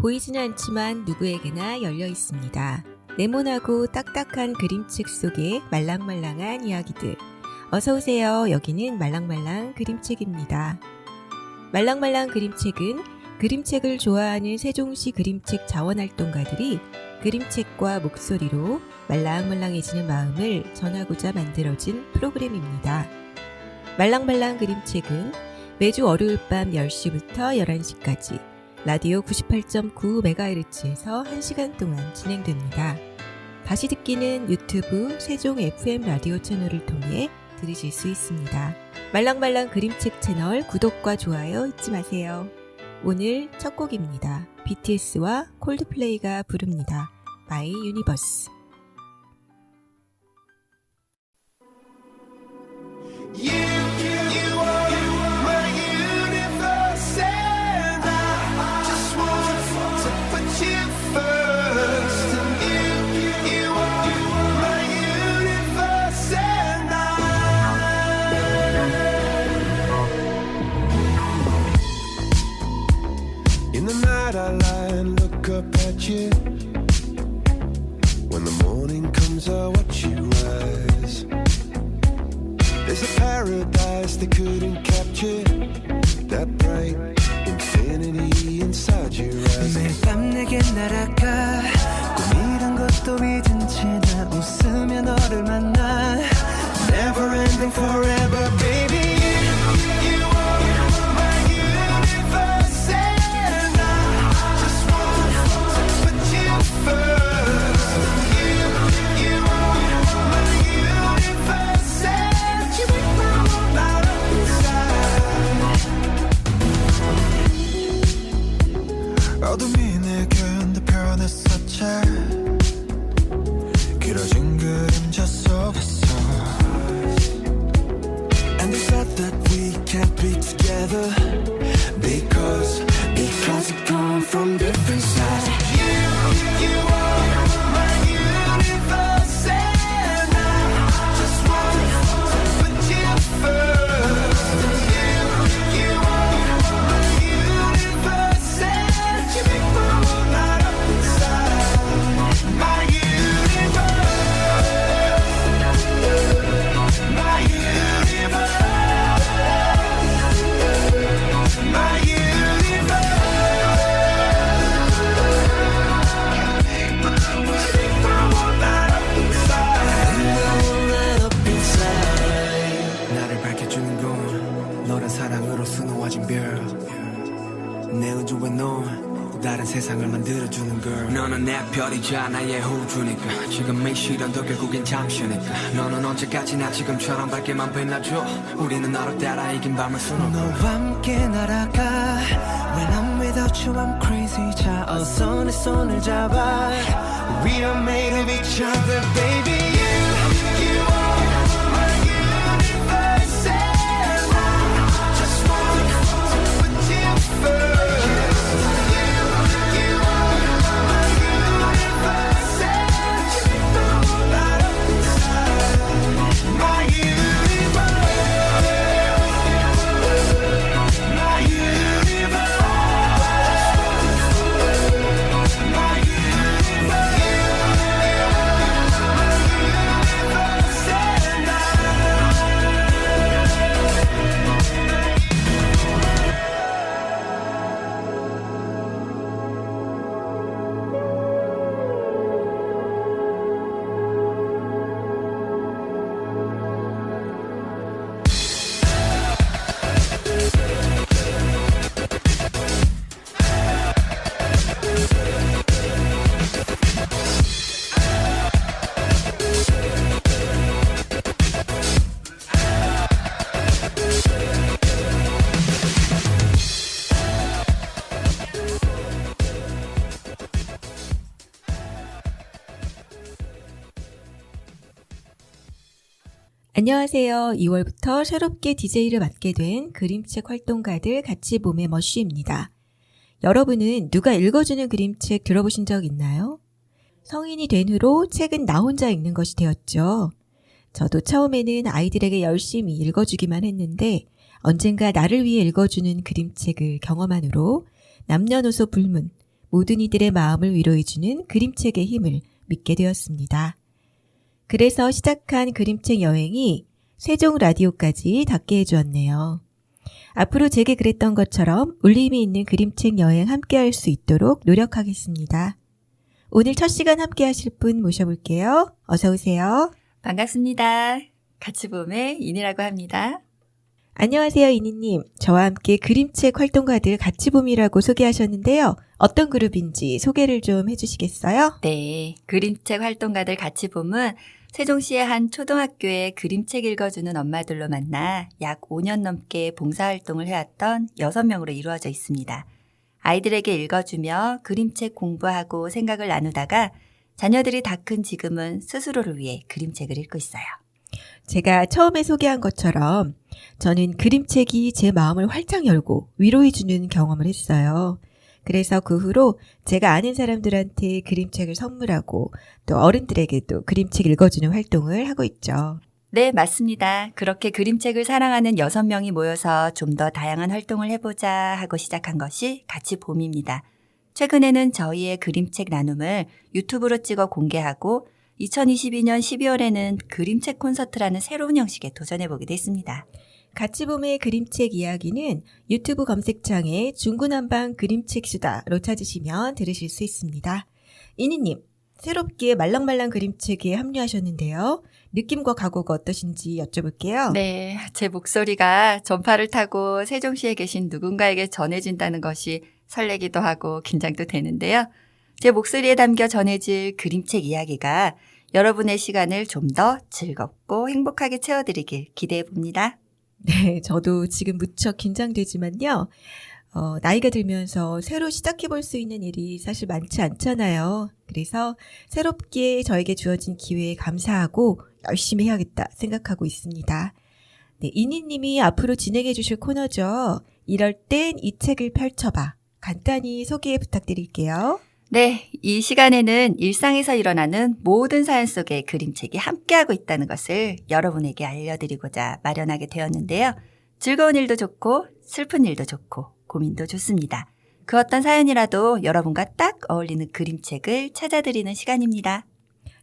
보이지는 않지만 누구에게나 열려 있습니다. 네모나고 딱딱한 그림책 속에 말랑말랑한 이야기들. 어서오세요. 여기는 말랑말랑 그림책입니다. 말랑말랑 그림책은 그림책을 좋아하는 세종시 그림책 자원활동가들이 그림책과 목소리로 말랑말랑해지는 마음을 전하고자 만들어진 프로그램입니다. 말랑말랑 그림책은 매주 월요일 밤 10시부터 11시까지 라디오 98.9MHz에서 1시간 동안 진행됩니다. 다시 듣기는 유튜브 세종 FM 라디오 채널을 통해 들으실 수 있습니다. 말랑말랑 그림책 채널 구독과 좋아요 잊지 마세요. 오늘 첫 곡입니다. BTS와 콜드플레이가 부릅니다. My Universe. I lie and look up at you. When the morning comes, I watch you rise. There's a paradise they couldn't capture. That bright infinity inside your eyes. 매일 밤 내게 날아가 꿈이란 것도 잊은 채 나 웃으며 너를 만나. Never ending forever baby. 어둠이 내 견뎌 변했었지. 길어진 그림자 속에서. And they said that we can't be together Because we come from different sides. You are my universe and I just want to put you first. You are my universe and you make my world light up inside. My universe, my universe, my universe. 나를 밝혀주는 건 너란 사랑으로 수놓아진 별. 내 우주에 넌 다른 세상을 만들어주는 걸. 너는 내 별이자 나의 호주니까 지금 이 시련도 결국엔 잠시니까 너는 언제까지나 지금처럼 밝게만 빛나줘. 우리는 너를 따라 이긴 밤을 수놓고 너와 함께 날아가. When I'm without you I'm crazy. 자 어서 내 손을 잡아. We are made of each other baby. You are my universe and I just want to put you first. You are my universe and you make the world light up inside. My universe, my universe, my universe. 안녕하세요. 2월부터 새롭게 DJ를 맡게 된 그림책 활동가들 같이 봄의 머쉬입니다. 여러분은 누가 읽어주는 그림책 들어보신 적 있나요? 성인이 된 후로 책은 나 혼자 읽는 것이 되었죠. 저도 처음에는 아이들에게 열심히 읽어주기만 했는데 언젠가 나를 위해 읽어주는 그림책을 경험한 후로 남녀노소 불문 모든 이들의 마음을 위로해주는 그림책의 힘을 믿게 되었습니다. 그래서 시작한 그림책 여행이 세종 라디오까지 닿게 해주었네요. 앞으로 제게 그랬던 것처럼 울림이 있는 그림책 여행 함께 할 수 있도록 노력하겠습니다. 오늘 첫 시간 함께 하실 분 모셔볼게요. 어서 오세요. 반갑습니다. 같이 봄의 인이라고 합니다. 안녕하세요, 이니님. 저와 함께 그림책 활동가들 같이봄이라고 소개하셨는데요. 어떤 그룹인지 소개를 좀 해주시겠어요? 네, 그림책 활동가들 같이 봄은 세종시의 한 초등학교에 그림책 읽어주는 엄마들로 만나 약 5년 넘게 봉사활동을 해왔던 6명으로 이루어져 있습니다. 아이들에게 읽어주며 그림책 공부하고 생각을 나누다가 자녀들이 다 큰 지금은 스스로를 위해 그림책을 읽고 있어요. 제가 처음에 소개한 것처럼 저는 그림책이 제 마음을 활짝 열고 위로해주는 경험을 했어요. 그래서 그 후로 제가 아는 사람들한테 그림책을 선물하고 또 어른들에게도 그림책 읽어주는 활동을 하고 있죠. 네, 맞습니다. 그렇게 그림책을 사랑하는 6명이 모여서 좀 더 다양한 활동을 해보자 하고 시작한 것이 같이 봄입니다. 최근에는 저희의 그림책 나눔을 유튜브로 찍어 공개하고 2022년 12월에는 그림책 콘서트라는 새로운 형식에 도전해보기도 했습니다. 같이봄의 그림책 이야기는 유튜브 검색창에 중구난방 그림책 수다로 찾으시면 들으실 수 있습니다. 이니님, 새롭게 말랑말랑 그림책에 합류하셨는데요. 느낌과 각오가 어떠신지 여쭤볼게요. 네, 제 목소리가 전파를 타고 세종시에 계신 누군가에게 전해진다는 것이 설레기도 하고 긴장도 되는데요. 제 목소리에 담겨 전해질 그림책 이야기가 여러분의 시간을 좀 더 즐겁고 행복하게 채워드리길 기대해 봅니다. 네, 저도 지금 무척 긴장되지만요. 나이가 들면서 새로 시작해 볼 수 있는 일이 사실 많지 않잖아요. 그래서 새롭게 저에게 주어진 기회에 감사하고 열심히 해야겠다 생각하고 있습니다. 네, 이니님이 앞으로 진행해 주실 코너죠. 이럴 땐 이 책을 펼쳐봐. 간단히 소개 부탁드릴게요. 네, 이 시간에는 일상에서 일어나는 모든 사연 속에 그림책이 함께하고 있다는 것을 여러분에게 알려드리고자 마련하게 되었는데요. 즐거운 일도 좋고 슬픈 일도 좋고 고민도 좋습니다. 그 어떤 사연이라도 여러분과 딱 어울리는 그림책을 찾아드리는 시간입니다.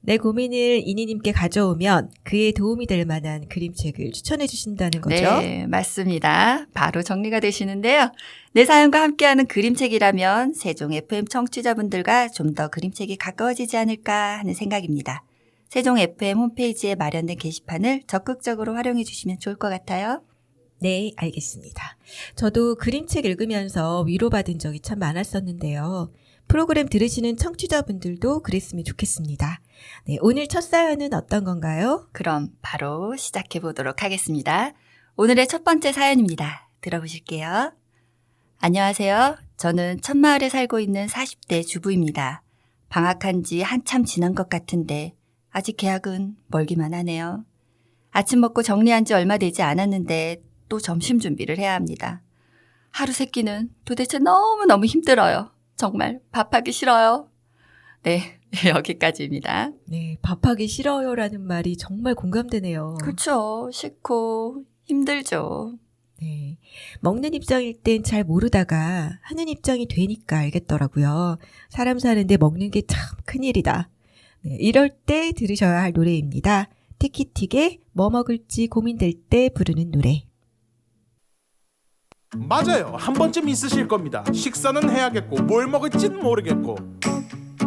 내 고민을 이니님께 가져오면 그에 도움이 될 만한 그림책을 추천해 주신다는 거죠? 네, 맞습니다. 바로 정리가 되시는데요. 내 사연과 함께하는 그림책이라면 세종 FM 청취자분들과 좀 더 그림책이 가까워지지 않을까 하는 생각입니다. 세종 FM 홈페이지에 마련된 게시판을 적극적으로 활용해 주시면 좋을 것 같아요. 네, 알겠습니다. 저도 그림책 읽으면서 위로받은 적이 참 많았었는데요. 프로그램 들으시는 청취자분들도 그랬으면 좋겠습니다. 네, 오늘 첫 사연은 어떤 건가요? 그럼 바로 시작해 보도록 하겠습니다. 오늘의 첫 번째 사연입니다. 들어보실게요. 안녕하세요. 저는 천마을에 살고 있는 40대 주부입니다. 방학한 지 한참 지난 것 같은데 아직 계약은 멀기만 하네요. 아침 먹고 정리한 지 얼마 되지 않았는데 또 점심 준비를 해야 합니다. 하루 세끼는 도대체 너무너무 힘들어요. 정말 밥하기 싫어요. 네, 여기까지입니다. 네, 밥하기 싫어요라는 말이 정말 공감되네요. 그렇죠. 싫고 힘들죠. 네, 먹는 입장일 땐 잘 모르다가 하는 입장이 되니까 알겠더라고요. 사람 사는데 먹는 게 참 큰일이다. 네, 이럴 때 들으셔야 할 노래입니다. 티키틱의 뭐 먹을지 고민될 때 부르는 노래. 맞아요. 한 번쯤 있으실 겁니다. 식사는 해야겠고 뭘 먹을진 모르겠고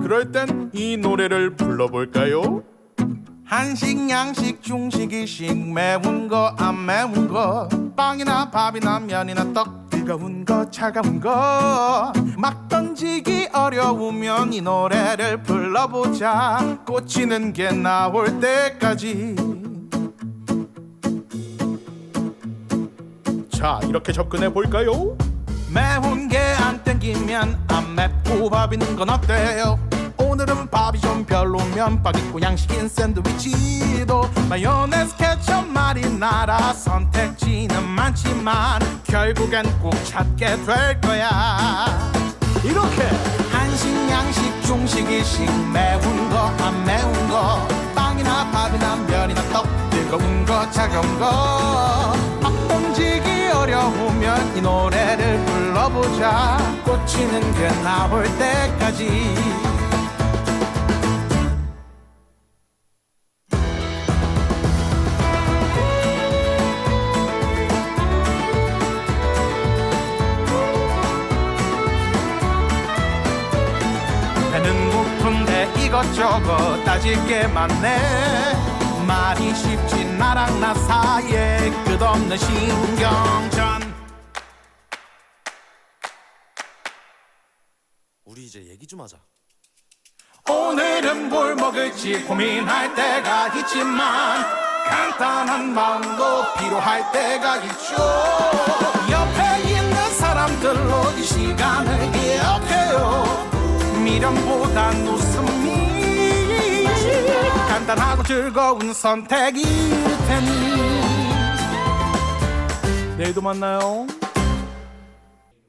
그럴 땐 이 노래를 불러볼까요? 한식, 양식, 중식, 일식 매운 거, 안 매운 거 빵이나 밥이나 면이나 떡 뜨거운 거, 차가운 거 막 던지기 어려우면 이 노래를 불러보자 꽂히는 게 나올 때까지 자, 이렇게 접근해 볼까요? 매운 게 안 땡기면 안 맵고 밥 있는 건 어때요? 오늘은 밥이 좀 별로면 빵 있고 양식인 샌드위치도 마요네즈 케첩 마리나라 선택지는 많지만 결국엔 꼭 찾게 될 거야 이렇게 한식, 양식, 중식, 일식 매운 거, 안 매운 거 빵이나 밥이나 면이나 떡 뜨거운 거, 차가운 거 막 던지기 어려워 오면 이 노래를 불러보자. 꽂히는 게 나올 때까지. 배는 고픈데 이것저것 따질 게 많네. 말이 쉽지 나랑 나 사이에 끝없는 신경전. 우리 이제 얘기 좀 하자. 오늘은 뭘 먹을지 고민할 때가 있지만 간단한 마음도 필요할 때가 있죠. 옆에 있는 사람들로 이 시간을 기억해요. 미련보단 웃음이 간단하고 즐거운 선택일 테니. 내일도 만나요.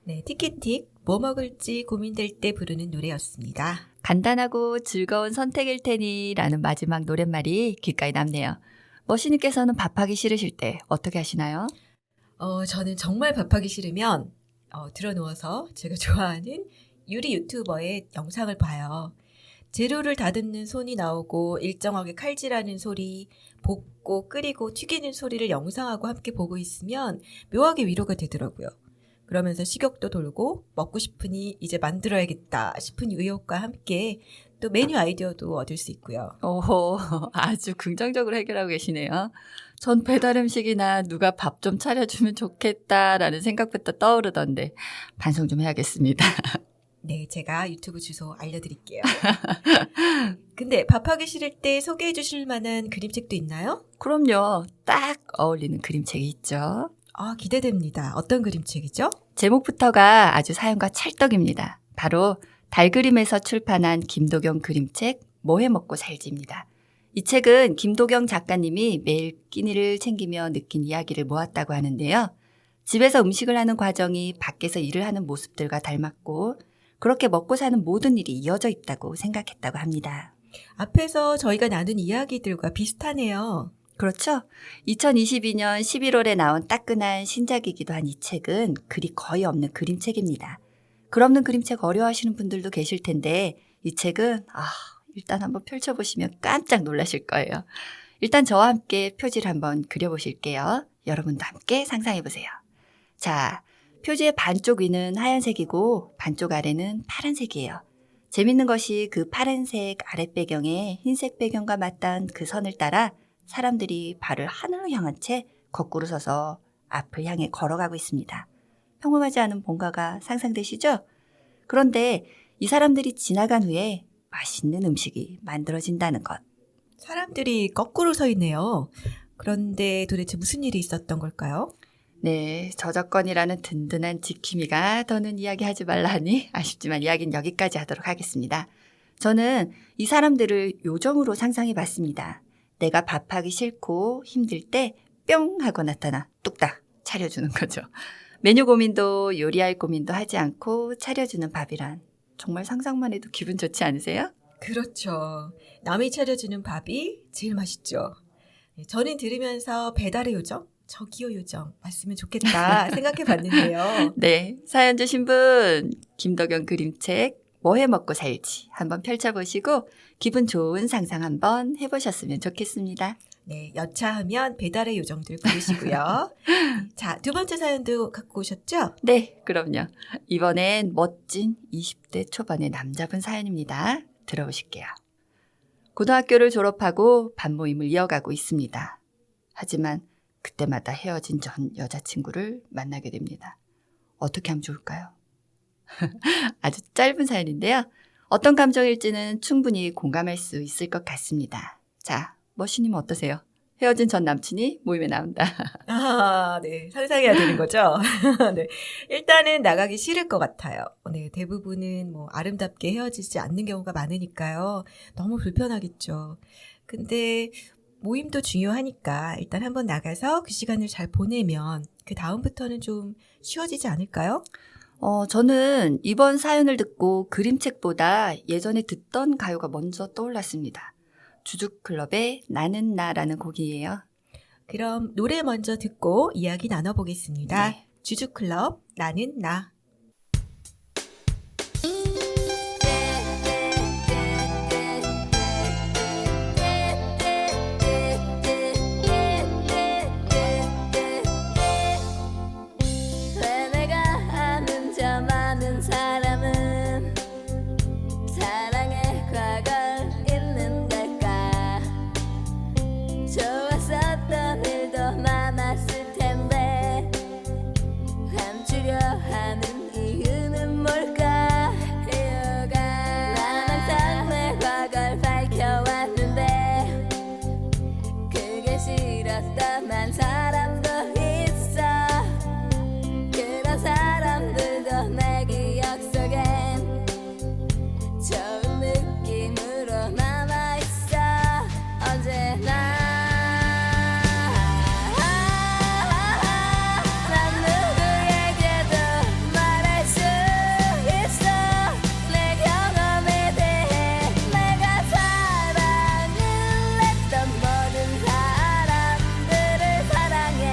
네, 티키틱 뭐 먹을지 고민될 때 부르는 노래였습니다. 간단하고 즐거운 선택일 테니라는 마지막 노랫말이 귓가에 남네요. 머시님께서는 밥하기 싫으실 때 어떻게 하시나요? 저는 정말 밥하기 싫으면 들어누워서 제가 좋아하는 요리 유튜버의 영상을 봐요. 재료를 다듬는 손이 나오고 일정하게 칼질하는 소리, 볶고 끓이고 튀기는 소리를 영상하고 함께 보고 있으면 묘하게 위로가 되더라고요. 그러면서 식욕도 돌고 먹고 싶으니 이제 만들어야겠다 싶은 의욕과 함께 또 메뉴 아이디어도 얻을 수 있고요. 오, 아주 긍정적으로 해결하고 계시네요. 전 배달 음식이나 누가 밥 좀 차려주면 좋겠다라는 생각부터 떠오르던데 반성 좀 해야겠습니다. 네, 제가 유튜브 주소 알려드릴게요. 근데 밥하기 싫을 때 소개해 주실 만한 그림책도 있나요? 그럼요. 딱 어울리는 그림책이 있죠. 기대됩니다. 어떤 그림책이죠? 제목부터가 아주 사연과 찰떡입니다. 바로 달그림에서 출판한 김도경 그림책 뭐 해먹고 살지입니다. 이 책은 김도경 작가님이 매일 끼니를 챙기며 느낀 이야기를 모았다고 하는데요. 집에서 음식을 하는 과정이 밖에서 일을 하는 모습들과 닮았고 그렇게 먹고 사는 모든 일이 이어져 있다고 생각했다고 합니다. 앞에서 저희가 나눈 이야기들과 비슷하네요. 그렇죠? 2022년 11월에 나온 따끈한 신작이기도 한 이 책은 글이 거의 없는 그림책입니다. 글 없는 그림책 어려워하시는 분들도 계실 텐데 이 책은 일단 한번 펼쳐보시면 깜짝 놀라실 거예요. 일단 저와 함께 표지를 한번 그려보실게요. 여러분도 함께 상상해보세요. 자, 표지의 반쪽 위는 하얀색이고 반쪽 아래는 파란색이에요. 재밌는 것이 그 파란색 아랫 배경에 흰색 배경과 맞닿은 그 선을 따라 사람들이 발을 하늘로 향한 채 거꾸로 서서 앞을 향해 걸어가고 있습니다. 평범하지 않은 뭔가가 상상되시죠? 그런데 이 사람들이 지나간 후에 맛있는 음식이 만들어진다는 것. 사람들이 거꾸로 서 있네요. 그런데 도대체 무슨 일이 있었던 걸까요? 네, 저작권이라는 든든한 지킴이가 더는 이야기하지 말라 하니 아쉽지만 이야기는 여기까지 하도록 하겠습니다. 저는 이 사람들을 요정으로 상상해 봤습니다. 내가 밥하기 싫고 힘들 때 뿅 하고 나타나 뚝딱 차려주는 거죠. 메뉴 고민도 요리할 고민도 하지 않고 차려주는 밥이란 정말 상상만 해도 기분 좋지 않으세요? 그렇죠. 남이 차려주는 밥이 제일 맛있죠. 저는 들으면서 배달의 요정, 저기요 요정 왔으면 좋겠다 생각해 봤는데요. 네, 사연 주신 분 김도경 그림책 뭐 해먹고 살지 한번 펼쳐보시고 기분 좋은 상상 한번 해보셨으면 좋겠습니다. 네, 여차하면 배달의 요정들 부르시고요. 자, 두 번째 사연도 갖고 오셨죠? 네, 그럼요. 이번엔 멋진 20대 초반의 남자분 사연입니다. 들어보실게요. 고등학교를 졸업하고 반모임을 이어가고 있습니다. 하지만 그때마다 헤어진 전 여자친구를 만나게 됩니다. 어떻게 하면 좋을까요? 아주 짧은 사연인데요. 어떤 감정일지는 충분히 공감할 수 있을 것 같습니다. 자, 머시님 어떠세요? 헤어진 전 남친이 모임에 나온다. 네. 상상해야 되는 거죠? 네. 일단은 나가기 싫을 것 같아요. 네. 대부분은 아름답게 헤어지지 않는 경우가 많으니까요. 너무 불편하겠죠. 근데 모임도 중요하니까 일단 한번 나가서 그 시간을 잘 보내면 그 다음부터는 좀 쉬워지지 않을까요? 저는 이번 사연을 듣고 그림책보다 예전에 듣던 가요가 먼저 떠올랐습니다. 주주클럽의 나는 나라는 곡이에요. 그럼 노래 먼저 듣고 이야기 나눠보겠습니다. 네, 주주클럽 나는 나. 왜 내가 아는 저 많은 사람은 사랑의 과거를 잊는 걸까? 좋았었던 일도 많았을 텐데 감추려 하는 이유는 뭘까? 이유가 난 항상 내 과거를 밝혀왔는데 그게 싫었던 사람도 있어. 그런 사람들도 내 기억 속엔 좋은 느낌으로 남아있어. 언제나 난 누구에게도 말할 수 있어. 내 경험에 대해 내가 사랑을 했던 모든 사람들을 사랑해.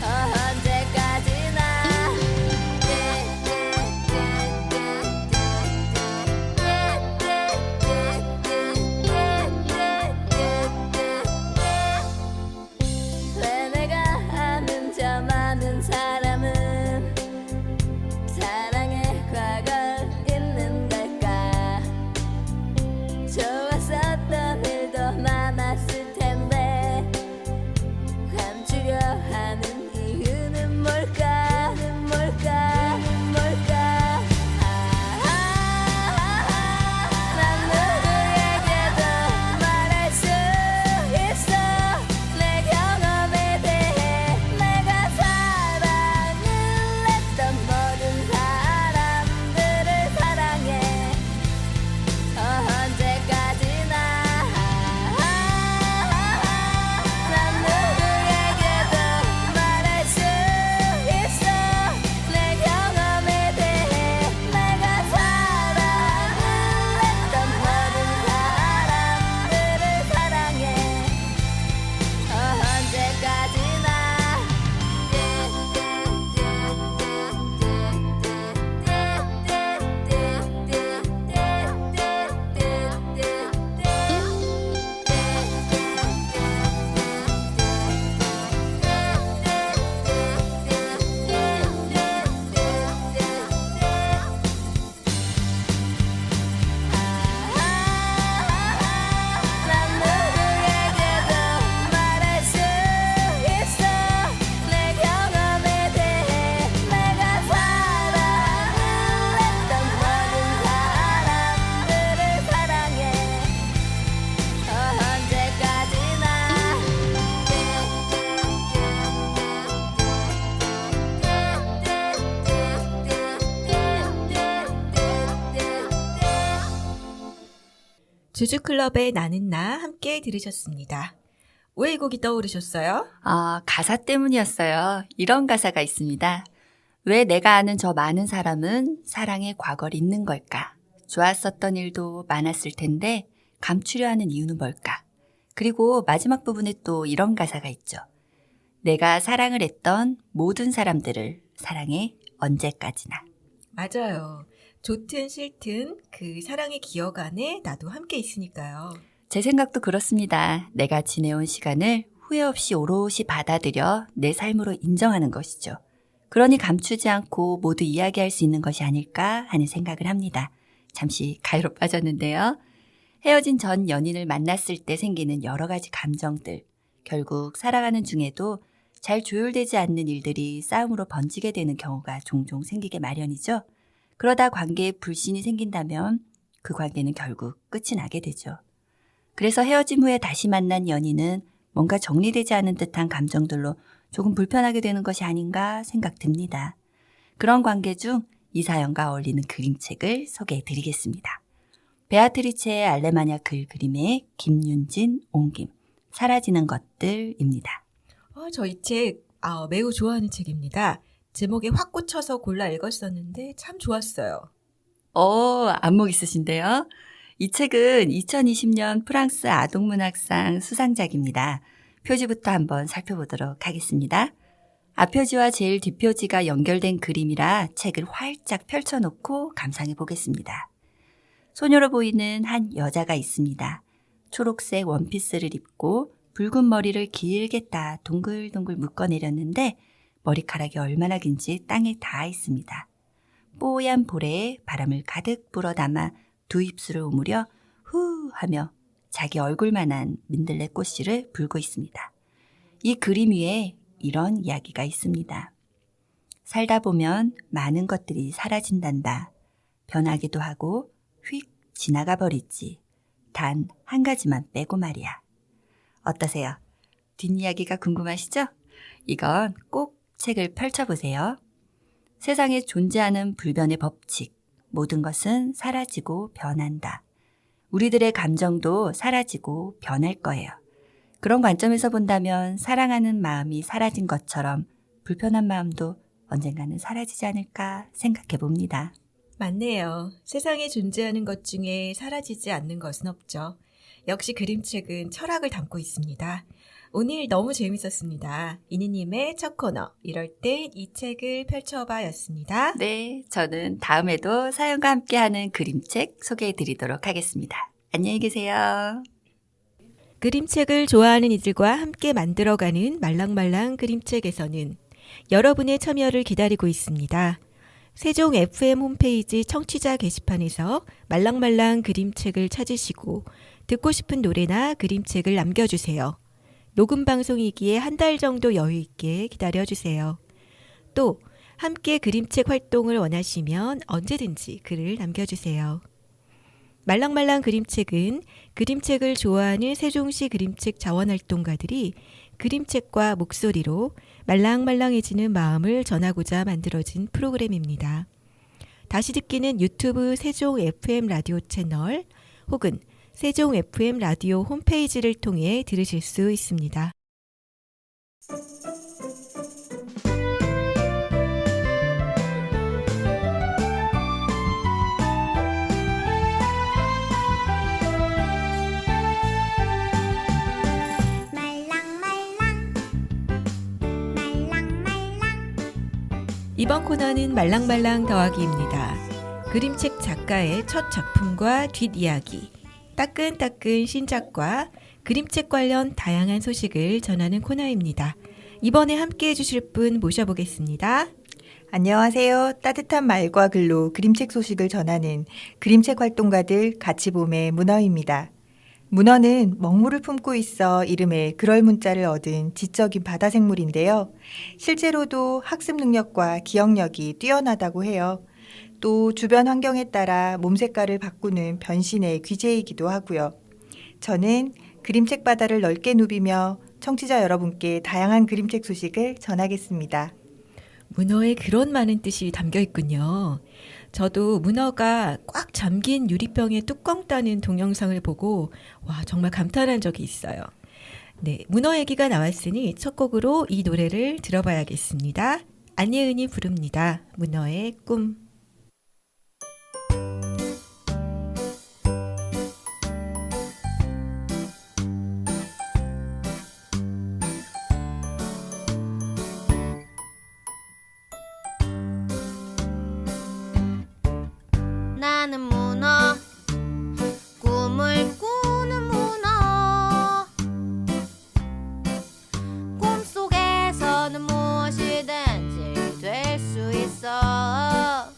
언제까지나 왜 내가 아는 저 많은 사람은 사랑의 과거를 잊는 걸까? 좋았었던 일도 많았을 텐데 감추려 하는 이유는 뭘까? 난 누구에게도 말할 수 있어. 내 경험에 대해 내가 사랑을 했던 모든 사람들을 사랑해. 언제까지나 난 누구에게도 말할 수 있어. 내 경험에 대해 내가 사랑을 했던 모든 사람들을 사랑해. 언제까지나 난 누구에게도 말할 수 있어. 내 경험에 대해 내가 사랑을 했던 모든 사람들을 사랑해. 언제까지나 주주클럽의 나는 나 함께 들으셨습니다. 왜 이 곡이 떠오르셨어요? 가사 때문이었어요. 이런 가사가 있습니다. 왜 내가 아는 저 많은 사람은 사랑의 과거를 잊는 걸까? 좋았었던 일도 많았을 텐데 감추려 하는 이유는 뭘까? 그리고 마지막 부분에 또 이런 가사가 있죠. 내가 사랑을 했던 모든 사람들을 사랑해 언제까지나. 맞아요. 좋든 싫든 그 사랑의 기억 안에 나도 함께 있으니까요. 제 생각도 그렇습니다. 내가 지내온 시간을 후회 없이 오롯이 받아들여 내 삶으로 인정하는 것이죠. 그러니 감추지 않고 모두 이야기할 수 있는 것이 아닐까 하는 생각을 합니다. 잠시 가요로 빠졌는데요. 헤어진 전 연인을 만났을 때 생기는 여러 가지 감정들. 결국 살아가는 중에도 잘 조율되지 않는 일들이 싸움으로 번지게 되는 경우가 종종 생기게 마련이죠. 그러다 관계에 불신이 생긴다면 그 관계는 결국 끝이 나게 되죠. 그래서 헤어짐 후에 다시 만난 연인은 뭔가 정리되지 않은 듯한 감정들로 조금 불편하게 되는 것이 아닌가 생각됩니다. 그런 관계 중 이 사연과 어울리는 그림책을 소개해 드리겠습니다. 베아트리체의 알레마냐 글 그림의 김윤진 옹김 사라지는 것들입니다. 저 이 책 매우 좋아하는 책입니다. 제목에 확 꽂혀서 골라 읽었었는데 참 좋았어요. 안목 있으신데요. 이 책은 2020년 프랑스 아동문학상 수상작입니다. 표지부터 한번 살펴보도록 하겠습니다. 앞표지와 제일 뒷표지가 연결된 그림이라 책을 활짝 펼쳐놓고 감상해 보겠습니다. 소녀로 보이는 한 여자가 있습니다. 초록색 원피스를 입고 붉은 머리를 길게 따 동글동글 묶어내렸는데 머리카락이 얼마나 긴지 땅에 닿아 있습니다. 뽀얀 볼에 바람을 가득 불어 담아 두 입술을 오므려 후 하며 자기 얼굴만한 민들레 꽃씨를 불고 있습니다. 이 그림 위에 이런 이야기가 있습니다. 살다 보면 많은 것들이 사라진단다. 변하기도 하고 휙 지나가 버리지. 단 한 가지만 빼고 말이야. 어떠세요? 뒷이야기가 궁금하시죠? 이건 꼭 책을 펼쳐보세요. 세상에 존재하는 불변의 법칙, 모든 것은 사라지고 변한다. 우리들의 감정도 사라지고 변할 거예요. 그런 관점에서 본다면 사랑하는 마음이 사라진 것처럼 불편한 마음도 언젠가는 사라지지 않을까 생각해 봅니다. 맞네요. 세상에 존재하는 것 중에 사라지지 않는 것은 없죠. 역시 그림책은 철학을 담고 있습니다. 오늘 너무 재밌었습니다. 이니님의 첫 코너, 이럴 땐 이 책을 펼쳐봐 였습니다. 네, 저는 다음에도 사연과 함께하는 그림책 소개해 드리도록 하겠습니다. 안녕히 계세요. 그림책을 좋아하는 이들과 함께 만들어가는 말랑말랑 그림책에서는 여러분의 참여를 기다리고 있습니다. 세종 FM 홈페이지 청취자 게시판에서 말랑말랑 그림책을 찾으시고 듣고 싶은 노래나 그림책을 남겨주세요. 녹음 방송이기에 한 달 정도 여유 있게 기다려주세요. 또 함께 그림책 활동을 원하시면 언제든지 글을 남겨주세요. 말랑말랑 그림책은 그림책을 좋아하는 세종시 그림책 자원활동가들이 그림책과 목소리로 말랑말랑해지는 마음을 전하고자 만들어진 프로그램입니다. 다시 듣기는 유튜브 세종 FM 라디오 채널 혹은 세종 FM 라디오 홈페이지를 통해 들으실 수 있습니다. 이번 코너는 말랑말랑 더하기입니다. 그림책 작가의 첫 작품과 뒷이야기, 따끈따끈 신작과 그림책 관련 다양한 소식을 전하는 코너입니다. 이번에 함께해 주실 분 모셔보겠습니다. 안녕하세요. 따뜻한 말과 글로 그림책 소식을 전하는 그림책 활동가들 같이봄의 문어입니다. 문어는 먹물을 품고 있어 이름에 그럴 문자를 얻은 지적인 바다 생물인데요. 실제로도 학습 능력과 기억력이 뛰어나다고 해요. 또 주변 환경에 따라 몸 색깔을 바꾸는 변신의 귀재이기도 하고요. 저는 그림책 바다를 넓게 누비며 청취자 여러분께 다양한 그림책 소식을 전하겠습니다. 문어에 그런 많은 뜻이 담겨 있군요. 저도 문어가 꽉 잠긴 유리병에 뚜껑 따는 동영상을 보고 와 정말 감탄한 적이 있어요. 네, 문어 얘기가 나왔으니 첫 곡으로 이 노래를 들어봐야겠습니다. 안예은이 부릅니다. 문어의 꿈. 나는 문어 꿈을 꾸는 문어 꿈속에서는 무엇이든지 될 수 있어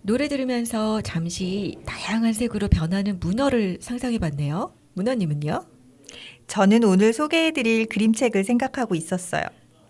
노래 들으면서 잠시 다양한 색으로 변하는 문어를 상상해 봤네요. 문어님은요? 저는 오늘 소개해드릴 그림책을 생각하고 있었어요.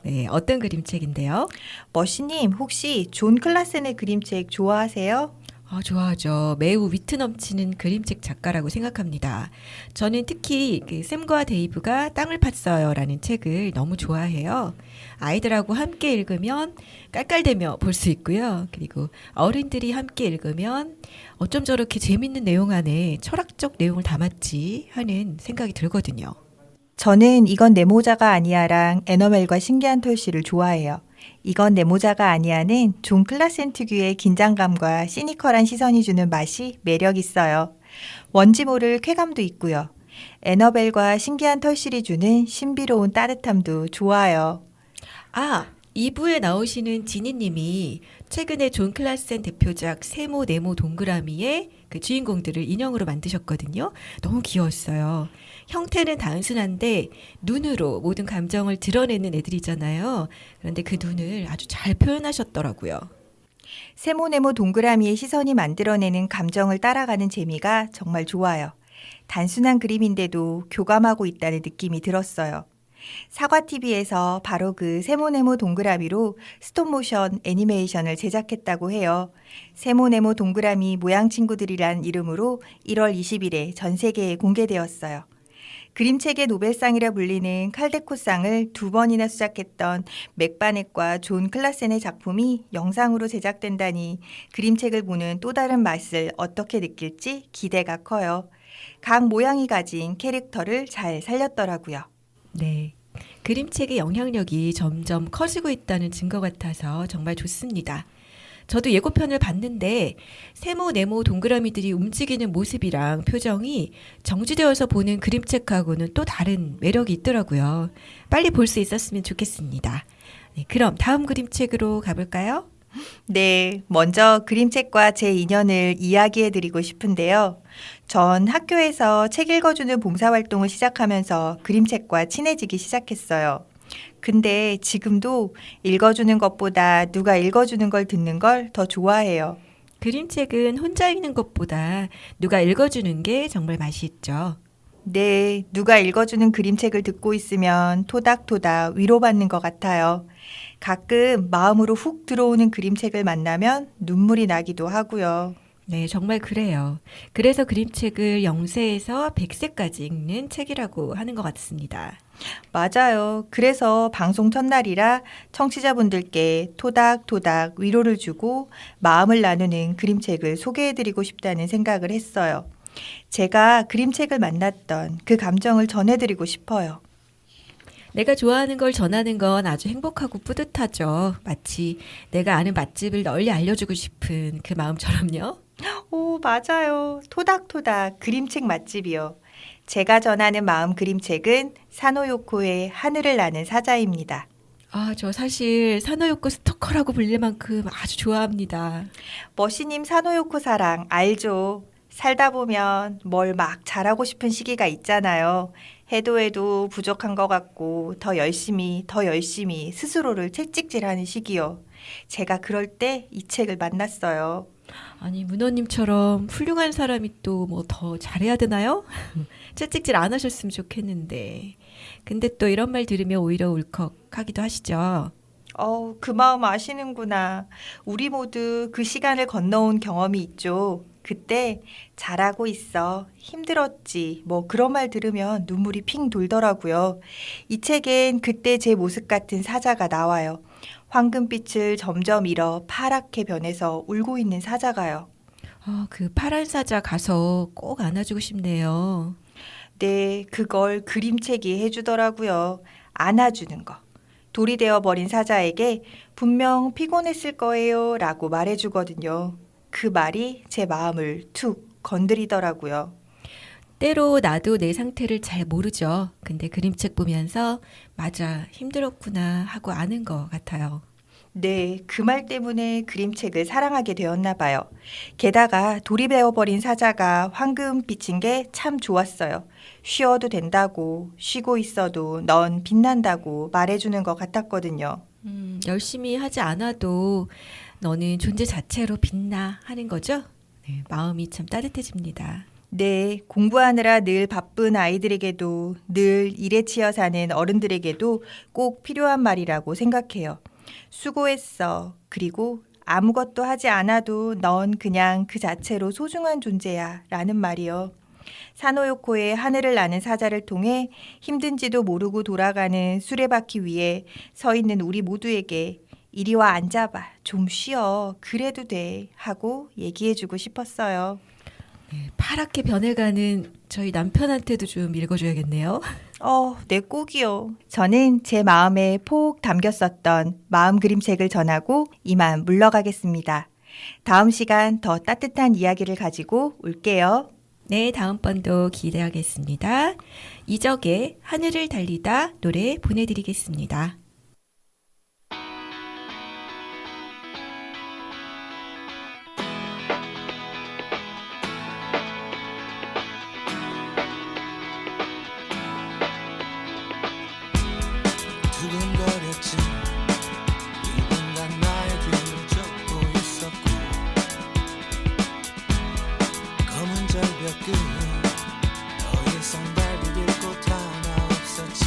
네, 어떤 그림책인데요? 머시님, 혹시 존 클라센의 그림책 좋아하세요? 좋아하죠. 매우 위트 넘치는 그림책 작가라고 생각합니다. 저는 특히 그 샘과 데이브가 땅을 팠어요라는 책을 너무 좋아해요. 아이들하고 함께 읽으면 깔깔대며 볼 수 있고요. 그리고 어른들이 함께 읽으면 어쩜 저렇게 재밌는 내용 안에 철학적 내용을 담았지 하는 생각이 들거든요. 저는 이건 내 모자가 아니야랑 애너멜과 신기한 털씨를 좋아해요. 이건 내 모자가 아니야는 존 클라센 특유의 긴장감과 시니컬한 시선이 주는 맛이 매력 있어요. 뭔지 모를 쾌감도 있고요. 애너벨과 신기한 털실이 주는 신비로운 따뜻함도 좋아요. 2부에 나오시는 지니님이 최근에 존 클라센 대표작 세모, 네모, 동그라미의 그 주인공들을 인형으로 만드셨거든요. 너무 귀여웠어요. 형태는 단순한데 눈으로 모든 감정을 드러내는 애들이잖아요. 그런데 그 눈을 아주 잘 표현하셨더라고요. 세모네모 동그라미의 시선이 만들어내는 감정을 따라가는 재미가 정말 좋아요. 단순한 그림인데도 교감하고 있다는 느낌이 들었어요. 사과TV에서 바로 그 세모네모 동그라미로 스톱모션 애니메이션을 제작했다고 해요. 세모네모 동그라미 모양 친구들이란 이름으로 1월 20일에 전 세계에 공개되었어요. 그림책의 노벨상이라 불리는 칼데코상을 2번이나 수작했던 맥바넷과 존 클라센의 작품이 영상으로 제작된다니 그림책을 보는 또 다른 맛을 어떻게 느낄지 기대가 커요. 각 모양이 가진 캐릭터를 잘 살렸더라고요. 네. 그림책의 영향력이 점점 커지고 있다는 증거 같아서 정말 좋습니다. 저도 예고편을 봤는데 세모, 네모, 동그라미들이 움직이는 모습이랑 표정이 정지되어서 보는 그림책하고는 또 다른 매력이 있더라고요. 빨리 볼 수 있었으면 좋겠습니다. 네, 그럼 다음 그림책으로 가볼까요? 네, 먼저 그림책과 제 인연을 이야기해 드리고 싶은데요. 전 학교에서 책 읽어주는 봉사활동을 시작하면서 그림책과 친해지기 시작했어요. 근데 지금도 읽어주는 것보다 누가 읽어주는 걸 듣는 걸 더 좋아해요. 그림책은 혼자 읽는 것보다 누가 읽어주는 게 정말 맛이 있죠. 네, 누가 읽어주는 그림책을 듣고 있으면 토닥토닥 위로받는 것 같아요. 가끔 마음으로 훅 들어오는 그림책을 만나면 눈물이 나기도 하고요. 네, 정말 그래요. 그래서 그림책을 0세에서 100세까지 읽는 책이라고 하는 것 같습니다. 맞아요. 그래서 방송 첫날이라 청취자분들께 토닥토닥 위로를 주고 마음을 나누는 그림책을 소개해드리고 싶다는 생각을 했어요. 제가 그림책을 만났던 그 감정을 전해드리고 싶어요. 내가 좋아하는 걸 전하는 건 아주 행복하고 뿌듯하죠. 마치 내가 아는 맛집을 널리 알려주고 싶은 그 마음처럼요. 오, 맞아요. 토닥토닥 그림책 맛집이요. 제가 전하는 마음 그림책은 사노요코의 하늘을 나는 사자입니다. 저 사실 사노요코 스토커라고 불릴 만큼 아주 좋아합니다. 머시님 사노요코 사랑 알죠? 살다 보면 뭘 막 잘하고 싶은 시기가 있잖아요. 해도 부족한 것 같고 더 열심히 스스로를 채찍질하는 시기요. 제가 그럴 때 이 책을 만났어요. 아니, 문어님처럼 훌륭한 사람이 또 뭐 더 잘해야 되나요? 채찍질 안 하셨으면 좋겠는데. 근데 또 이런 말 들으면 오히려 울컥하기도 하시죠. 그 마음 아시는구나. 우리 모두 그 시간을 건너온 경험이 있죠. 그때 잘하고 있어, 힘들었지, 뭐 그런 말 들으면 눈물이 핑 돌더라고요. 이 책엔 그때 제 모습 같은 사자가 나와요. 황금빛을 점점 잃어 파랗게 변해서 울고 있는 사자가요. 그 파란 사자 가서 꼭 안아주고 싶네요. 네, 그걸 그림책이 해주더라고요. 안아주는 거. 돌이 되어버린 사자에게 분명 피곤했을 거예요 라고 말해주거든요. 그 말이 제 마음을 툭 건드리더라고요. 때로 나도 내 상태를 잘 모르죠. 근데 그림책 보면서 맞아, 힘들었구나 하고 아는 것 같아요. 네, 그 말 때문에 그림책을 사랑하게 되었나 봐요. 게다가 돌이 되어버린 사자가 황금빛인 게 참 좋았어요. 쉬어도 된다고, 쉬고 있어도 넌 빛난다고 말해주는 것 같았거든요. 열심히 하지 않아도 너는 존재 자체로 빛나 하는 거죠? 네, 마음이 참 따뜻해집니다. 네, 공부하느라 늘 바쁜 아이들에게도 늘 일에 치여 사는 어른들에게도 꼭 필요한 말이라고 생각해요. 수고했어. 그리고 아무것도 하지 않아도 넌 그냥 그 자체로 소중한 존재야 라는 말이요. 사노요코의 하늘을 나는 사자를 통해 힘든지도 모르고 돌아가는 수레바퀴 위에 서 있는 우리 모두에게 이리 와 앉아봐. 좀 쉬어. 그래도 돼. 하고 얘기해주고 싶었어요. 네, 파랗게 변해가는 저희 남편한테도 좀 읽어줘야겠네요. 네, 꼭이요. 저는 제 마음에 폭 담겼었던 마음 그림책을 전하고 이만 물러가겠습니다. 다음 시간 더 따뜻한 이야기를 가지고 올게요. 네, 다음번도 기대하겠습니다. 이적의 하늘을 달리다 노래 보내드리겠습니다. 두근거렸지 누군가 나의 뒤를 쫓고 있었고 검은 절벽 끝 더 이상 발 디딜 곳 하나 없었지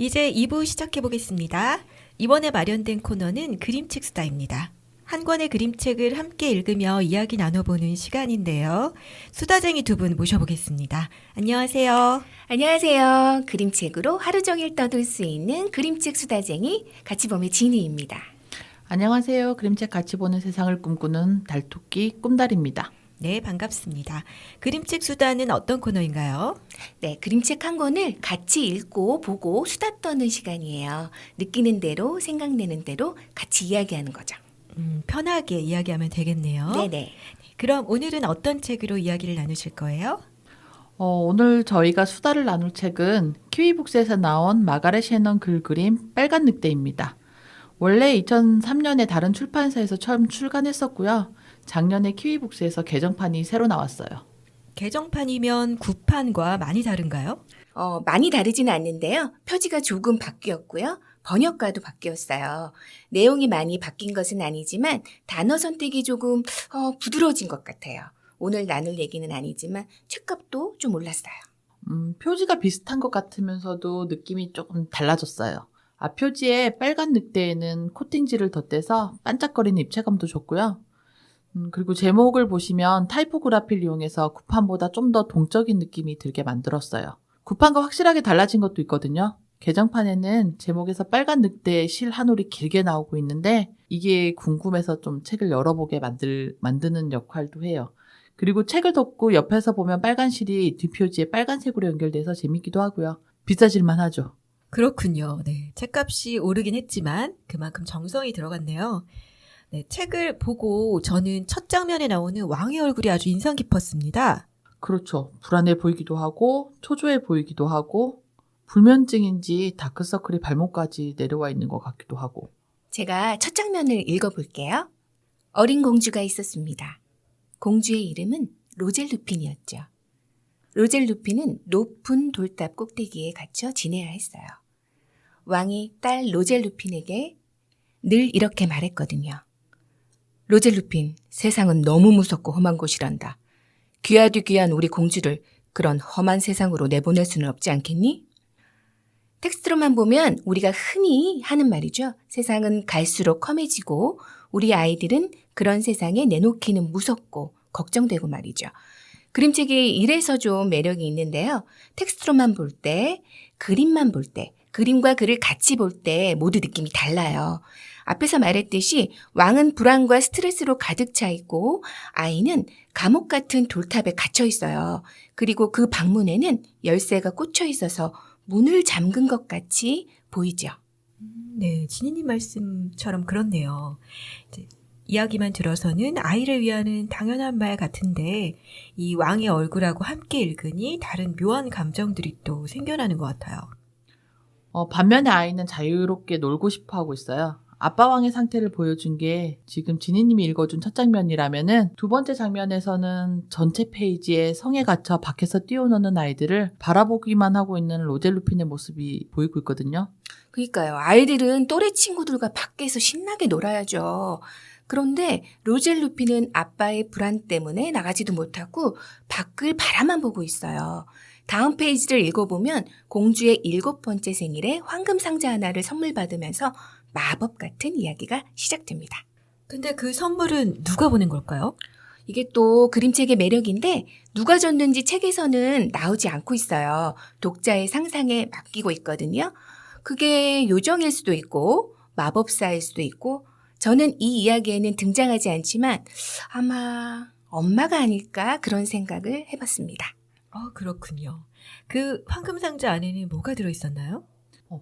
이제 2부 시작해 보겠습니다. 이번에 마련된 코너는 그림책 수다입니다. 한 권의 그림책을 함께 읽으며 이야기 나눠보는 시간인데요. 수다쟁이 두 분 모셔보겠습니다. 안녕하세요. 안녕하세요. 그림책으로 하루 종일 떠들 수 있는 그림책 수다쟁이 같이봄의 진희입니다. 안녕하세요. 그림책 같이 보는 세상을 꿈꾸는 달토끼 꿈달입니다. 네, 반갑습니다. 그림책 수다는 어떤 코너인가요? 네, 그림책 한 권을 같이 읽고 보고 수다 떠는 시간이에요. 느끼는 대로 생각내는 대로 같이 이야기하는 거죠. 편하게 이야기하면 되겠네요. 네네. 그럼 오늘은 어떤 책으로 이야기를 나누실 거예요? 오늘 저희가 수다를 나눌 책은 키위북스에서 나온 마가렛 셰넌 글그림 빨간 늑대입니다. 원래 2003년에 다른 출판사에서 처음 출간했었고요. 작년에 키위북스에서 개정판이 새로 나왔어요. 개정판이면 구판과 많이 다른가요? 많이 다르지는 않는데요. 표지가 조금 바뀌었고요. 번역가도 바뀌었어요. 내용이 많이 바뀐 것은 아니지만 단어 선택이 조금 부드러워진 것 같아요. 오늘 나눌 얘기는 아니지만 책값도 좀 올랐어요. 표지가 비슷한 것 같으면서도 느낌이 조금 달라졌어요. 앞표지에 빨간 늑대에는 코팅지를 덧대서 반짝거리는 입체감도 좋고요. 그리고 제목을 보시면 타이포그라피를 이용해서 구판보다 좀 더 동적인 느낌이 들게 만들었어요. 구판과 확실하게 달라진 것도 있거든요. 개정판에는 제목에서 빨간 늑대의 실 한 올이 길게 나오고 있는데 이게 궁금해서 좀 책을 열어보게 만드는 역할도 해요. 그리고 책을 덮고 옆에서 보면 빨간 실이 뒷표지에 빨간색으로 연결돼서 재밌기도 하고요. 비싸질만 하죠. 그렇군요. 네, 책값이 오르긴 했지만 그만큼 정성이 들어갔네요. 네, 책을 보고 저는 첫 장면에 나오는 왕의 얼굴이 아주 인상 깊었습니다. 그렇죠. 불안해 보이기도 하고 초조해 보이기도 하고 불면증인지 다크서클이 발목까지 내려와 있는 것 같기도 하고. 제가 첫 장면을 읽어볼게요. 어린 공주가 있었습니다. 공주의 이름은 로젤 루핀이었죠. 로젤 루핀은 높은 돌탑 꼭대기에 갇혀 지내야 했어요. 왕이 딸 로젤 루핀에게 늘 이렇게 말했거든요. 로젤 루핀, 세상은 너무 무섭고 험한 곳이란다. 귀하디 귀한 우리 공주를 그런 험한 세상으로 내보낼 수는 없지 않겠니? 텍스트로만 보면 우리가 흔히 하는 말이죠. 세상은 갈수록 험해지고 우리 아이들은 그런 세상에 내놓기는 무섭고 걱정되고 말이죠. 그림책이 이래서 좀 매력이 있는데요. 텍스트로만 볼 때, 그림만 볼 때, 그림과 글을 같이 볼 때 모두 느낌이 달라요. 앞에서 말했듯이 왕은 불안과 스트레스로 가득 차 있고 아이는 감옥 같은 돌탑에 갇혀 있어요. 그리고 그 방문에는 열쇠가 꽂혀 있어서 문을 잠근 것 같이 보이죠. 네, 진희님 말씀처럼 그렇네요. 이제 이야기만 들어서는 아이를 위하는 당연한 말 같은데 이 왕의 얼굴하고 함께 읽으니 다른 묘한 감정들이 또 생겨나는 것 같아요. 반면에 아이는 자유롭게 놀고 싶어 하고 있어요. 아빠 왕의 상태를 보여준 게 지금 진희님이 읽어준 첫 장면이라면은 두 번째 장면에서는 전체 페이지에 성에 갇혀 밖에서 뛰어노는 아이들을 바라보기만 하고 있는 로젤 루핀의 모습이 보이고 있거든요. 그러니까요. 아이들은 또래 친구들과 밖에서 신나게 놀아야죠. 그런데 로젤 루피는 아빠의 불안 때문에 나가지도 못하고 밖을 바라만 보고 있어요. 다음 페이지를 읽어보면 공주의 7번째 생일에 황금 상자 하나를 선물 받으면서 마법 같은 이야기가 시작됩니다. 근데 그 선물은 누가 보낸 걸까요? 이게 또 그림책의 매력인데 누가 줬는지 책에서는 나오지 않고 있어요. 독자의 상상에 맡기고 있거든요. 그게 요정일 수도 있고 마법사일 수도 있고 저는 이 이야기에는 등장하지 않지만 아마 엄마가 아닐까 그런 생각을 해봤습니다. 그렇군요. 그 황금 상자 안에는 뭐가 들어있었나요?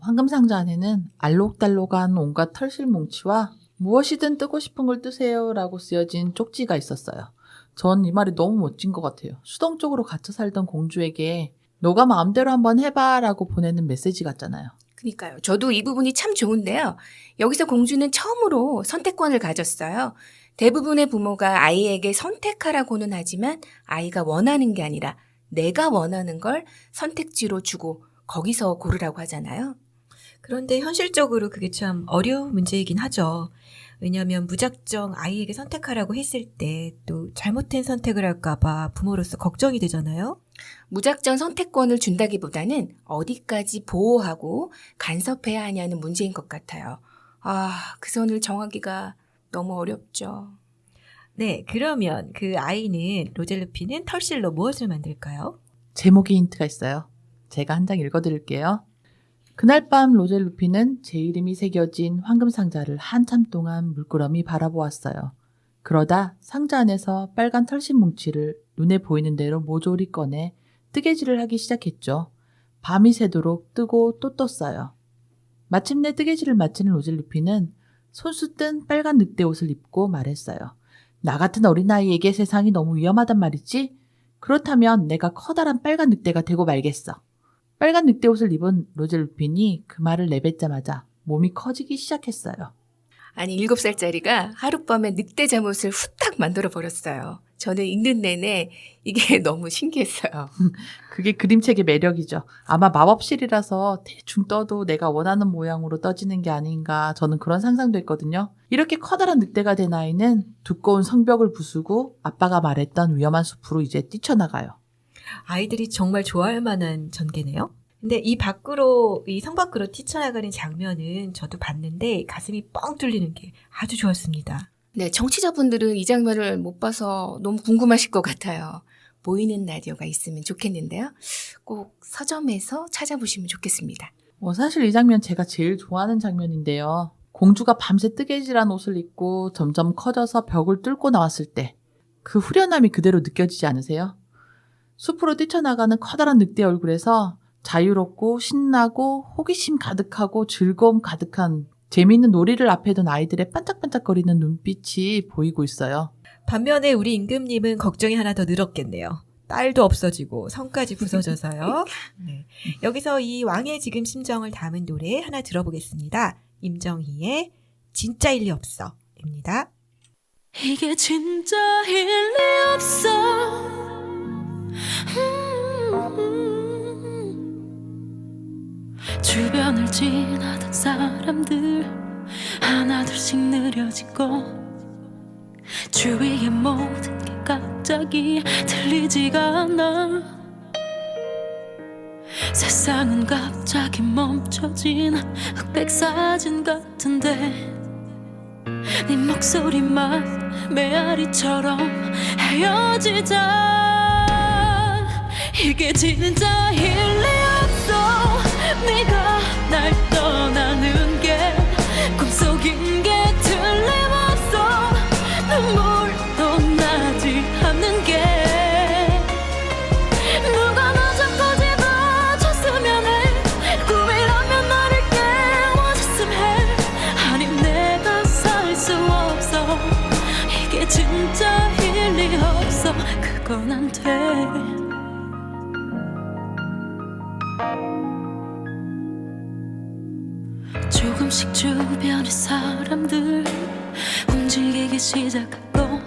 황금 상자 안에는 알록달록한 온갖 털실 뭉치와 무엇이든 뜨고 싶은 걸 뜨세요 라고 쓰여진 쪽지가 있었어요. 전 이 말이 너무 멋진 것 같아요. 수동적으로 갇혀 살던 공주에게 너가 마음대로 한번 해봐 라고 보내는 메시지 같잖아요. 그러니까요. 저도 이 부분이 참 좋은데요. 여기서 공주는 처음으로 선택권을 가졌어요. 대부분의 부모가 아이에게 선택하라고는 하지만 아이가 원하는 게 아니라 내가 원하는 걸 선택지로 주고 거기서 고르라고 하잖아요. 그런데 현실적으로 그게 참 어려운 문제이긴 하죠. 왜냐하면 무작정 아이에게 선택하라고 했을 때 또 잘못된 선택을 할까봐 부모로서 걱정이 되잖아요. 무작정 선택권을 준다기보다는 어디까지 보호하고 간섭해야 하냐는 문제인 것 같아요. 그 선을 정하기가 너무 어렵죠. 네, 그러면 그 아이는 로젤 루피는 털실로 무엇을 만들까요? 제목에 힌트가 있어요. 제가 한 장 읽어드릴게요. 그날 밤 로젤 루피는 제 이름이 새겨진 황금 상자를 한참 동안 물끄러미 바라보았어요. 그러다 상자 안에서 빨간 털실 뭉치를 눈에 보이는 대로 모조리 꺼내 뜨개질을 하기 시작했죠. 밤이 새도록 뜨고 또 떴어요. 마침내 뜨개질을 마친 로젤 루피는 손수 뜬 빨간 늑대 옷을 입고 말했어요. 나 같은 어린아이에게 세상이 너무 위험하단 말이지? 그렇다면 내가 커다란 빨간 늑대가 되고 말겠어. 빨간 늑대 옷을 입은 로젤 루핀이 그 말을 내뱉자마자 몸이 커지기 시작했어요. 아니 7살짜리가 하룻밤에 늑대 잠옷을 후딱 만들어 버렸어요. 저는 읽는 내내 이게 너무 신기했어요. 그게 그림책의 매력이죠. 아마 마법실이라서 대충 떠도 내가 원하는 모양으로 떠지는 게 아닌가 저는 그런 상상도 했거든요. 이렇게 커다란 늑대가 된 아이는 두꺼운 성벽을 부수고 아빠가 말했던 위험한 숲으로 이제 뛰쳐나가요. 아이들이 정말 좋아할 만한 전개네요. 근데 이 성 밖으로 뛰쳐나가는 장면은 저도 봤는데 가슴이 뻥 뚫리는 게 아주 좋았습니다. 네, 청취자분들은 이 장면을 못 봐서 너무 궁금하실 것 같아요. 보이는 라디오가 있으면 좋겠는데요. 꼭 서점에서 찾아보시면 좋겠습니다. 사실 이 장면 제가 제일 좋아하는 장면인데요. 공주가 밤새 뜨개질한 옷을 입고 점점 커져서 벽을 뚫고 나왔을 때 그 후련함이 그대로 느껴지지 않으세요? 숲으로 뛰쳐나가는 커다란 늑대 얼굴에서 자유롭고 신나고 호기심 가득하고 즐거움 가득한 재미있는 놀이를 앞에 둔 아이들의 반짝반짝거리는 눈빛이 보이고 있어요. 반면에 우리 임금님은 걱정이 하나 더 늘었겠네요. 딸도 없어지고 성까지 부서져서요. 네. 여기서 이 왕의 지금 심정을 담은 노래 하나 들어보겠습니다. 임정희의 진짜 일리 없어입니다. 이게 진짜 일리 없어. 주변을 지나던 사람들 하나둘씩 느려지고 주위의 모든 게 갑자기 들리지가 않아. 세상은 갑자기 멈춰진 흑백 사진 같은데 네 목소리만 메아리처럼 헤어지자. 이게 진짜 일리 없어. 네가 날 떠나는 게 꿈속인 게 틀림없어. 눈물도 나지 않는 게 누가 나 자꾸 집어줬으면 해. 꿈이라면 나를 깨워줬으면 해. 아님 내가 살 수 없어. 이게 진짜 일리 없어. 그건 안 돼. 조금씩 주변의 사람들 움직이기 시작하고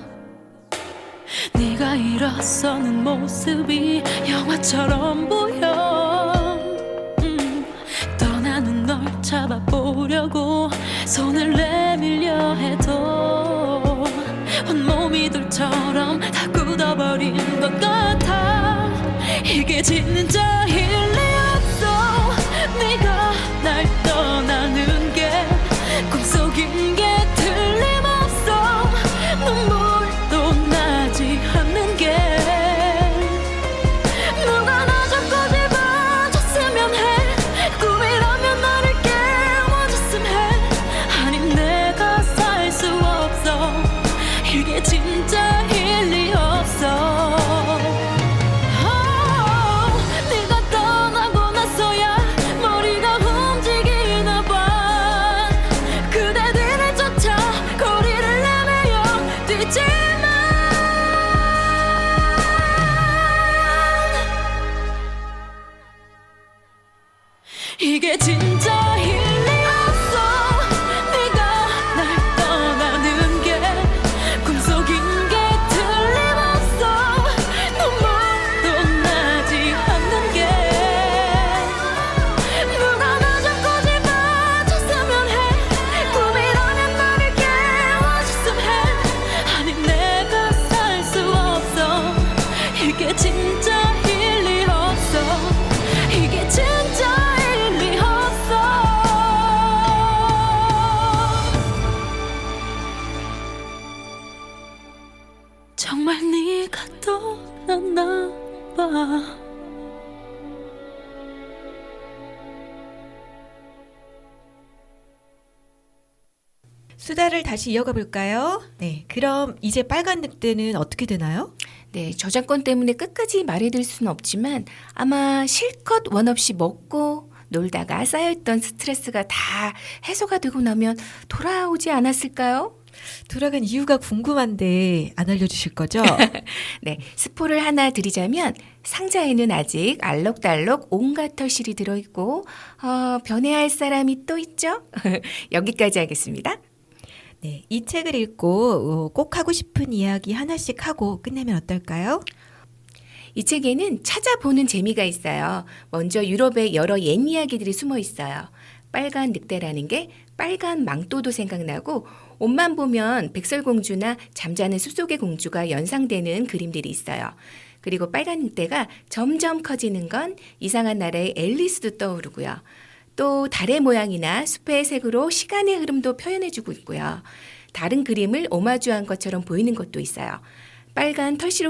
네가 일어서는 모습이 영화처럼 보여. 떠나는 널 잡아보려고 손을 내밀려 해도 온몸이 돌처럼 다 굳어버린 것 같아. 이게 진짜 일리 없어. 네가 날 떠나는 게 꿈속인 게 틀림없어. 눈물도 나지 않는 게 누가 나 자꾸 집어줬으면 해. 꿈이라면 나를 깨워줬으면 해. 아님 내가 살 수 없어. 이게 진짜 일리 없어. 네가 수다를 다시 이어가 볼까요? 네, 그럼 이제 빨간 늑대는 어떻게 되나요? 네, 저작권 때문에 끝까지 말해드릴 수는 없지만 아마 실컷 원 없이 먹고 놀다가 쌓여있던 스트레스가 다 해소가 되고 나면 돌아오지 않았을까요? 돌아간 이유가 궁금한데 안 알려주실 거죠? 네, 스포를 하나 드리자면 상자에는 아직 알록달록 온갖 털실이 들어있고 변해야 할 사람이 또 있죠? 여기까지 하겠습니다. 네, 이 책을 읽고 꼭 하고 싶은 이야기 하나씩 하고 끝내면 어떨까요? 이 책에는 찾아보는 재미가 있어요. 먼저 유럽의 여러 옛 이야기들이 숨어 있어요. 빨간 늑대라는 게 빨간 망토도 생각나고 옷만 보면 백설공주나 잠자는 숲속의 공주가 연상되는 그림들이 있어요. 그리고 빨간 늑대가 점점 커지는 건 이상한 나라의 앨리스도 떠오르고요. 또 달의 모양이나 숲의 색으로 시간의 흐름도 표현해주고 있고요. 다른 그림을 오마주한 것처럼 보이는 것도 있어요. 빨간 털실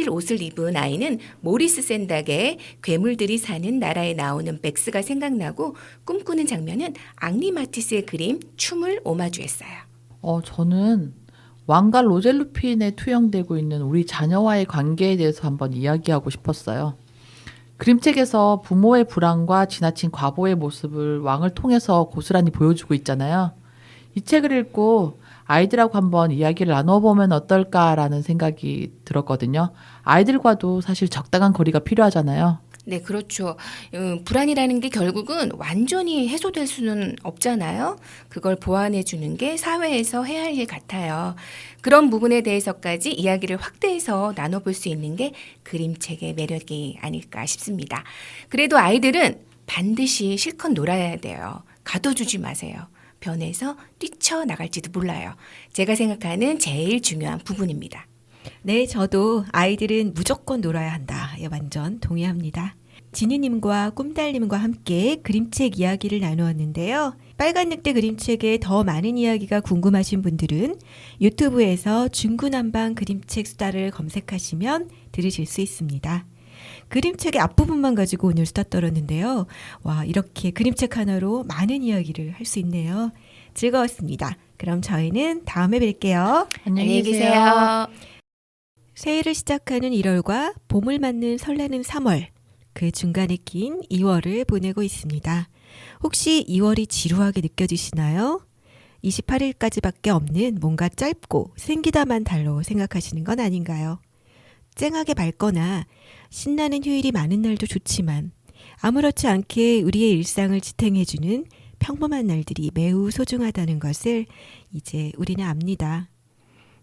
옷을 입은 아이는 모리스 샌닥의 괴물들이 사는 나라에 나오는 백스가 생각나고 꿈꾸는 장면은 앙리 마티스의 그림 춤을 오마주했어요. 저는 왕가 로젤 루핀에 투영되고 있는 우리 자녀와의 관계에 대해서 한번 이야기하고 싶었어요. 그림책에서 부모의 불안과 지나친 과보의 모습을 왕을 통해서 고스란히 보여주고 있잖아요. 이 책을 읽고 아이들하고 한번 이야기를 나눠보면 어떨까라는 생각이 들었거든요. 아이들과도 사실 적당한 거리가 필요하잖아요. 네, 그렇죠. 불안이라는 게 결국은 완전히 해소될 수는 없잖아요. 그걸 보완해 주는 게 사회에서 해야 할 일 같아요. 그런 부분에 대해서까지 이야기를 확대해서 나눠볼 수 있는 게 그림책의 매력이 아닐까 싶습니다. 그래도 아이들은 반드시 실컷 놀아야 돼요. 가둬두지 마세요. 변해서 뛰쳐나갈지도 몰라요. 제가 생각하는 제일 중요한 부분입니다. 네, 저도 아이들은 무조건 놀아야 한다. 예, 완전 동의합니다. 지니님과 꿈달님과 함께 그림책 이야기를 나누었는데요. 빨간 늑대 그림책에 더 많은 이야기가 궁금하신 분들은 유튜브에서 중구난방 그림책 수다를 검색하시면 들으실 수 있습니다. 그림책의 앞부분만 가지고 오늘 수다 떨었는데요. 와, 이렇게 그림책 하나로 많은 이야기를 할 수 있네요. 즐거웠습니다. 그럼 저희는 다음에 뵐게요. 안녕히 계세요. 새해를 시작하는 1월과 봄을 맞는 설레는 3월, 그 중간에 낀 2월을 보내고 있습니다. 혹시 2월이 지루하게 느껴지시나요? 28일까지밖에 없는 뭔가 짧고 생기다만 달로 생각하시는 건 아닌가요? 쨍하게 밝거나 신나는 휴일이 많은 날도 좋지만 아무렇지 않게 우리의 일상을 지탱해주는 평범한 날들이 매우 소중하다는 것을 이제 우리는 압니다.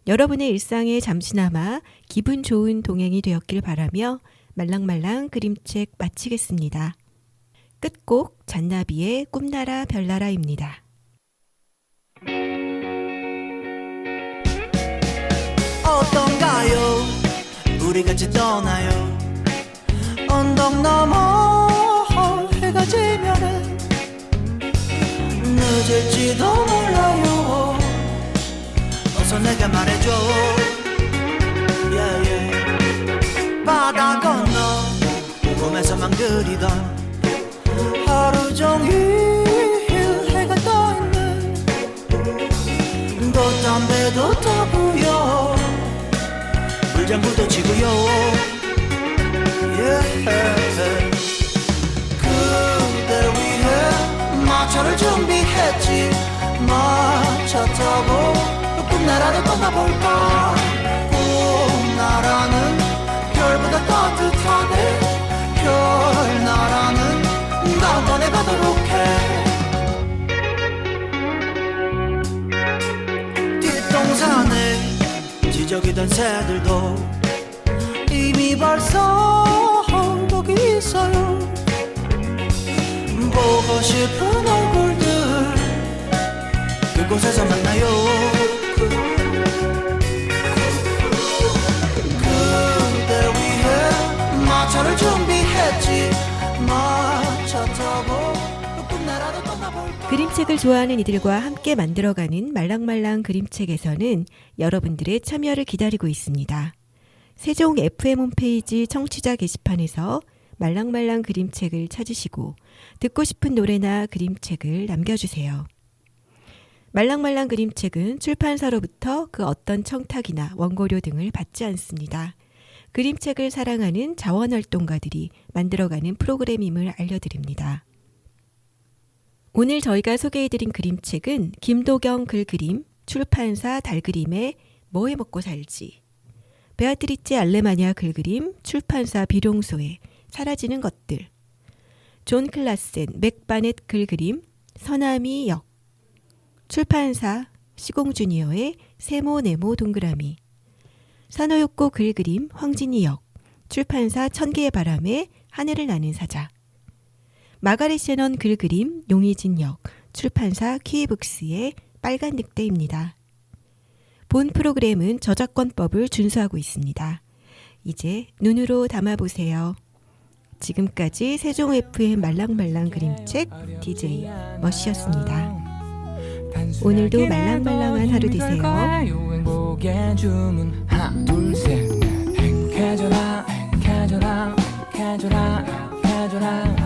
여러분의 일상에 잠시나마 기분 좋은 동행이 되었길 바라며 말랑말랑 그림책 마치겠습니다. 끝곡 잔나비의 꿈나라 별나라입니다. 어떤가요? 우리 같이 떠나요. 언덕 너머 해가 지면은 늦을지도 몰라요. 어서 내게 말해줘. yeah, yeah. 바다 건너 꿈에서만 그리던 하루 종일 해가 떠있는 돛담배도 타고요. 물장구도 치고요. yeah. 그대 위해 마차를 준비했지. 마차 타고 꿈나라를 떠나볼까. 꿈나라는 별보다 따뜻하네. 별나라는 다음번에 가도록 해. 뒷동산에 지저귀던 새들도 이미 벌써 거기 있어요. 보고 싶은 얼굴들 그곳에서 만나요. 그대 위해 마차를 준비했지. 마차 타고 꿈나라로 떠나볼까. 그림책을 좋아하는 이들과 함께 만들어가는 말랑말랑 그림책에서는 여러분들의 참여를 기다리고 있습니다. 세종 FM 홈페이지 청취자 게시판에서 말랑말랑 그림책을 찾으시고 듣고 싶은 노래나 그림책을 남겨주세요. 말랑말랑 그림책은 출판사로부터 그 어떤 청탁이나 원고료 등을 받지 않습니다. 그림책을 사랑하는 자원활동가들이 만들어가는 프로그램임을 알려드립니다. 오늘 저희가 소개해드린 그림책은 김도경 글그림, 출판사 달그림의 뭐 해먹고 살지, 베아트리체 알레마냐 글그림, 출판사 비룡소의 사라지는 것들, 존 클라센, 맥바넷 글그림, 서남이 역, 출판사 시공주니어의 세모네모 동그라미, 산호욕고 글그림, 황진이 역, 출판사 천개의 바람의 하늘을 나는 사자, 마가렛 셰넌 글그림, 용의진 역, 출판사 키위북스의 빨간 늑대입니다. 본 프로그램은 저작권법을 준수하고 있습니다. 이제 눈으로 담아보세요. 지금까지 세종 FM 말랑말랑 그림책 DJ 머시였습니다. 오늘도 말랑말랑한 하루 되세요. 행복의 주문 하나 둘셋 해줘라 해줘라 해줘라 해줘라